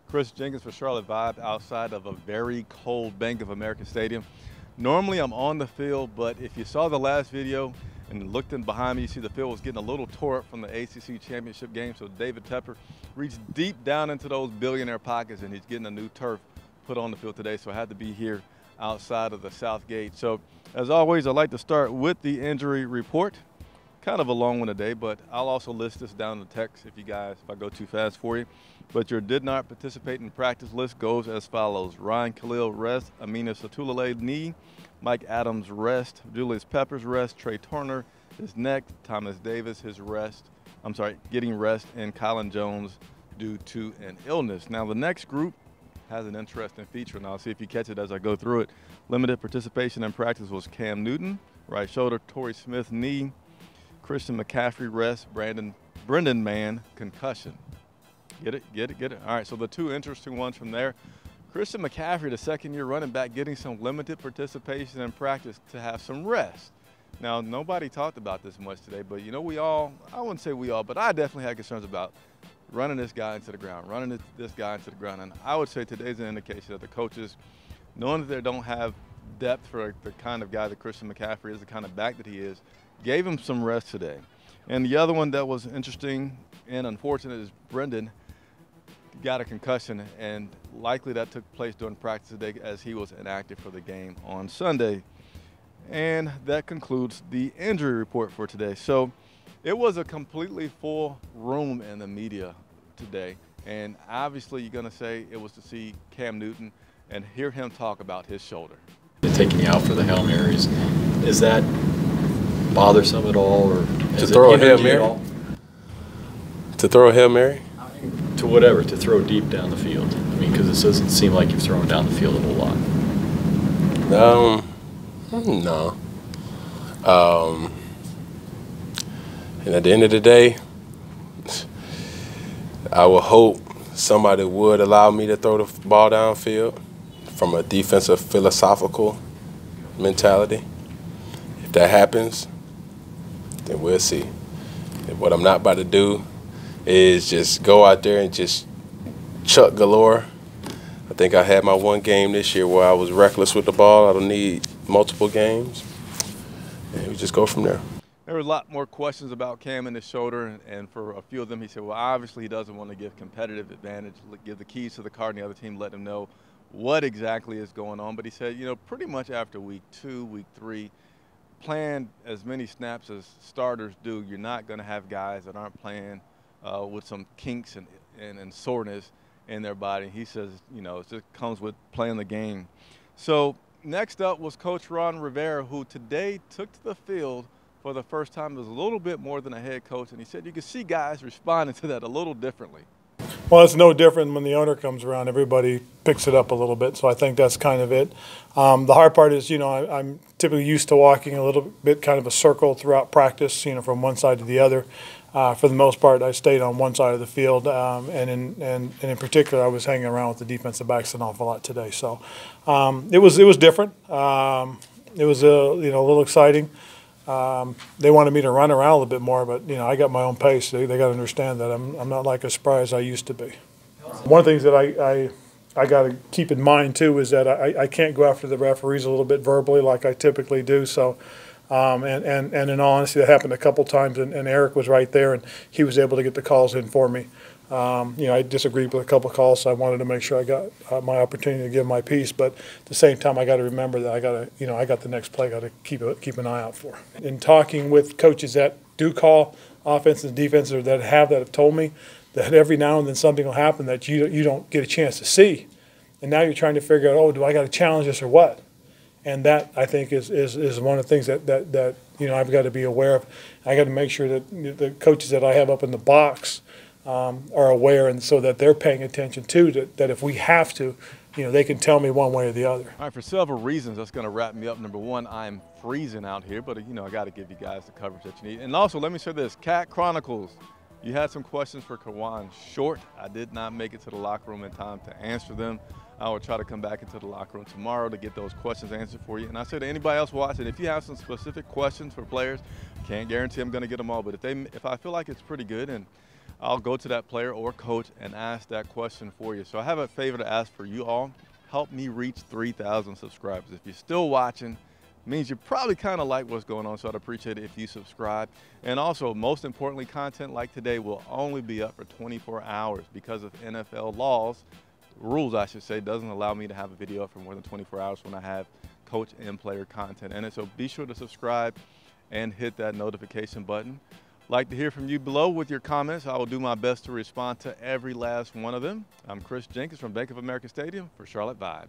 Chris Jenkins for Charlotte Vibe outside of a very cold Bank of America Stadium. Normally I'm on the field, but if you saw the last video and looked in behind me, you see the field was getting a little tore up from the ACC championship game. So David Tepper reached deep down into those billionaire pockets and he's getting a new turf put on the field today. So I had to be here outside of the South Gate. So as always, I'd like to start with the injury report. Kind of a long one today, but I'll also list this down in the text if I go too fast for you. But your did not participate in practice list goes as follows. Ryan Khalil rest, Amina Satulale knee, Mike Adams rest, Julius Peppers rest, Trey Turner is next, Thomas Davis getting rest, and Colin Jones due to an illness. Now the next group has an interesting feature, and I'll see if you catch it as I go through it. Limited participation in practice was Cam Newton, right shoulder, Torrey Smith knee, Christian McCaffrey rest, Brendan Mann concussion. Get it? All right, so the two interesting ones from there. Christian McCaffrey, the second-year running back, getting some limited participation in practice to have some rest. Now, nobody talked about this much today, but you know, I wouldn't say we all, but I definitely had concerns about running this guy into the ground, And I would say today's an indication that the coaches, knowing that they don't have depth for the kind of guy that Christian McCaffrey is, the kind of back that he is, gave him some rest today. And the other one that was interesting and unfortunate is Brendan got a concussion, and likely that took place during practice today as he was inactive for the game on Sunday. And that concludes the injury report for today. So it was a completely full room in the media today, and obviously you're going to say it was to see Cam Newton and hear him talk about his shoulder. Taking you out for the Hail Marys, is that bothersome at all, or to throw a Hail Mary? To throw a Hail Mary? To whatever, to throw deep down the field. I mean, because it doesn't seem like you've thrown down the field a whole lot. No. And at the end of the day, I would hope somebody would allow me to throw the ball downfield from a defensive philosophical mentality. If that happens, then we'll see. And what I'm not about to do is just go out there and just chuck galore. I think I had my one game this year where I was reckless with the ball. I don't need multiple games. And we just go from there. There were a lot more questions about Cam and his shoulder, and for a few of them he said, well, obviously he doesn't want to give competitive advantage, give the keys to the car and the other team, let them know what exactly is going on. But he said, pretty much after week 2, week 3, plan as many snaps as starters do. You're not going to have guys that aren't playing with some kinks and soreness in their body. He says, it just comes with playing the game. So next up was Coach Ron Rivera, who today took to the field for the first time. It was a little bit more than a head coach, and he said you could see guys responding to that a little differently. Well, it's no different when the owner comes around. Everybody picks it up a little bit, so I think that's kind of it. The hard part is, I'm typically used to walking a little bit kind of a circle throughout practice, from one side to the other. For the most part, I stayed on one side of the field, and in particular, I was hanging around with the defensive backs an awful lot today. So it was different. It was a little exciting. They wanted me to run around a little bit more, but I got my own pace. They got to understand that I'm not like as spry as I used to be. One of the things that I got to keep in mind too is that I can't go after the referees a little bit verbally like I typically do. So, and in all honesty, that happened a couple times, and Eric was right there, and he was able to get the calls in for me. I disagreed with a couple of calls, so I wanted to make sure I got my opportunity to give my piece. But at the same time, I got to remember that I got the next play I got to keep an eye out for. In talking with coaches that do call offense and defense, or that have told me that every now and then something will happen that you don't get a chance to see, and now you're trying to figure out, do I got to challenge this or what? And that, I think, is one of the things that I've got to be aware of. I got to make sure that the coaches that I have up in the box are aware, and so that they're paying attention too, that if we have to, they can tell me one way or the other. All right, for several reasons, that's going to wrap me up. Number one, I'm freezing out here, but I got to give you guys the coverage that you need. And also, let me say this, Cat Chronicles, you had some questions for Kawan Short. I did not make it to the locker room in time to answer them. I will try to come back into the locker room tomorrow to get those questions answered for you. And I said to anybody else watching, if you have some specific questions for players, can't guarantee I'm going to get them all, but if I feel like it's pretty good and I'll go to that player or coach and ask that question for you. So I have a favor to ask for you all. Help me reach 3,000 subscribers. If you're still watching, means you probably kind of like what's going on, so I'd appreciate it if you subscribe. And also, most importantly, content like today will only be up for 24 hours because of NFL laws, rules I should say, doesn't allow me to have a video up for more than 24 hours when I have coach and player content in it. So be sure to subscribe and hit that notification button. Like to hear from you below with your comments. I will do my best to respond to every last one of them. I'm Chris Jenkins from Bank of America Stadium for Charlotte Vibe.